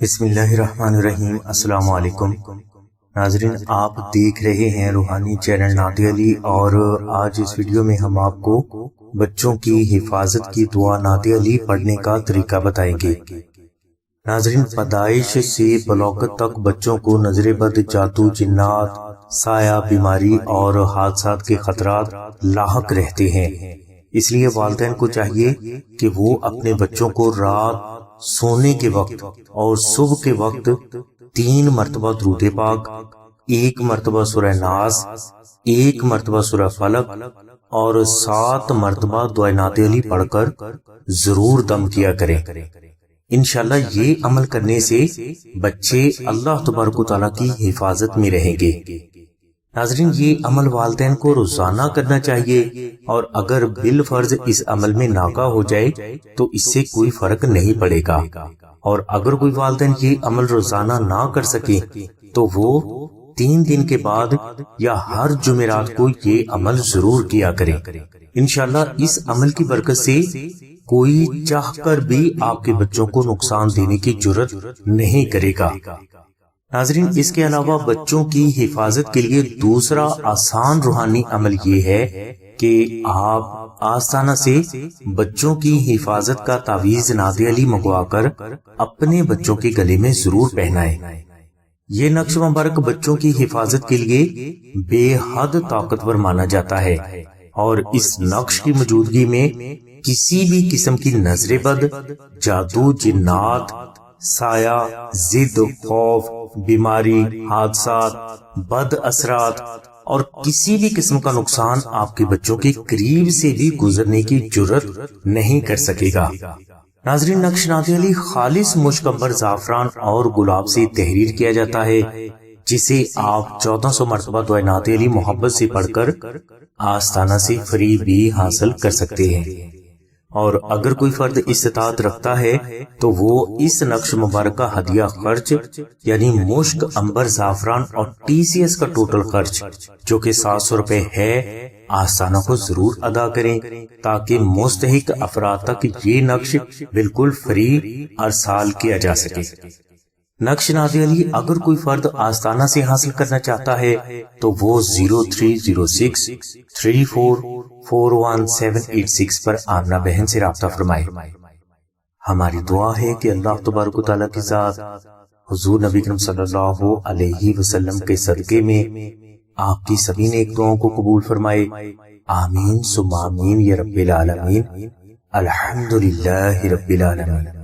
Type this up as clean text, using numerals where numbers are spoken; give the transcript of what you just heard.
بسم اللہ الرحمن الرحیم۔ السلام علیکم ناظرین، آپ دیکھ رہے ہیں روحانی چینل نادی علی، اور آج اس ویڈیو میں ہم آپ کو بچوں کی حفاظت کی دعا نادی علی پڑھنے کا طریقہ بتائیں گے۔ ناظرین، پیدائش سے بلوغت تک بچوں کو نظر بد، جادو، جنات، سایہ، بیماری اور حادثات کے خطرات لاحق رہتے ہیں۔ اس لیے والدین کو چاہیے کہ وہ اپنے بچوں کو رات سونے کے وقت اور صبح کے وقت 3 مرتبہ درود پاک، 1 مرتبہ سورہ ناس، 1 مرتبہ سورہ فلق اور 7 مرتبہ دعائے نادی علی پڑھ کر ضرور دم کیا کریں۔ انشاءاللہ یہ عمل کرنے سے بچے اللہ تبارک و تعالیٰ کی حفاظت میں رہیں گے۔ ناظرین، یہ عمل والدین کو روزانہ کرنا چاہیے، اور اگر بالفرض اس عمل میں ناکا ہو جائے تو اس سے کوئی فرق نہیں پڑے گا، اور اگر کوئی والدین یہ عمل روزانہ نہ کر سکے تو وہ 3 دن کے بعد یا ہر جمعرات کو یہ عمل ضرور کیا کریں۔ انشاءاللہ اس عمل کی برکت سے کوئی چاہ کر بھی آپ کے بچوں کو نقصان دینے کی جرات نہیں کرے گا۔ ناظرین، اس کے علاوہ بچوں کی حفاظت کے لیے دوسرا آسان روحانی عمل یہ ہے کہ آپ آستانہ سے بچوں کی حفاظت کا تعویذ نادی علی منگوا کر اپنے بچوں کے گلے میں ضرور پہنائیں۔ یہ نقش مبارک بچوں کی حفاظت کے لیے بے حد طاقتور مانا جاتا ہے، اور اس نقش کی موجودگی میں کسی بھی قسم کی نظر بد، جادو، جنات، سایہ، ضد، خوف، بیماری، حادثات، بد اثرات اور کسی بھی قسم کا نقصان آپ کے بچوں کے قریب سے بھی گزرنے کی جرات نہیں کر سکے گا۔ ناظرین، نقش نادی علی خالص مشک عنبر، زعفران اور گلاب سے تحریر کیا جاتا ہے، جسے آپ 1400 مرتبہ دعائے نادی علی محبت سے پڑھ کر آستانہ سے فری بھی حاصل کر سکتے ہیں۔ اور اگر کوئی فرد استطاعت رکھتا ہے تو وہ اس نقش مبارک کا ہدیہ خرچ یعنی مشک عنبر، زعفران اور TCS کا ٹوٹل خرچ جو کہ 700 روپے ہے آستانہ کو ضرور ادا کریں، تاکہ مستحق افراد تک یہ نقش بالکل فری ارسال کیا جا سکے۔ نقش نادی علی اگر کوئی فرد آستانہ سے حاصل کرنا چاہتا ہے تو وہ 0306 34 41786 پر آمنہ بہن سے رابطہ فرمائے۔ ہماری دعا ہے کہ اللہ تبارک و تعالیٰ کی ذات حضور نبی کریم صلی اللہ علیہ وسلم کے صدقے میں آپ کی سبھی نیک دعاؤں کو قبول فرمائے۔ آمین ثم آمین یا رب العالمین۔ الحمدللہ رب العالمین۔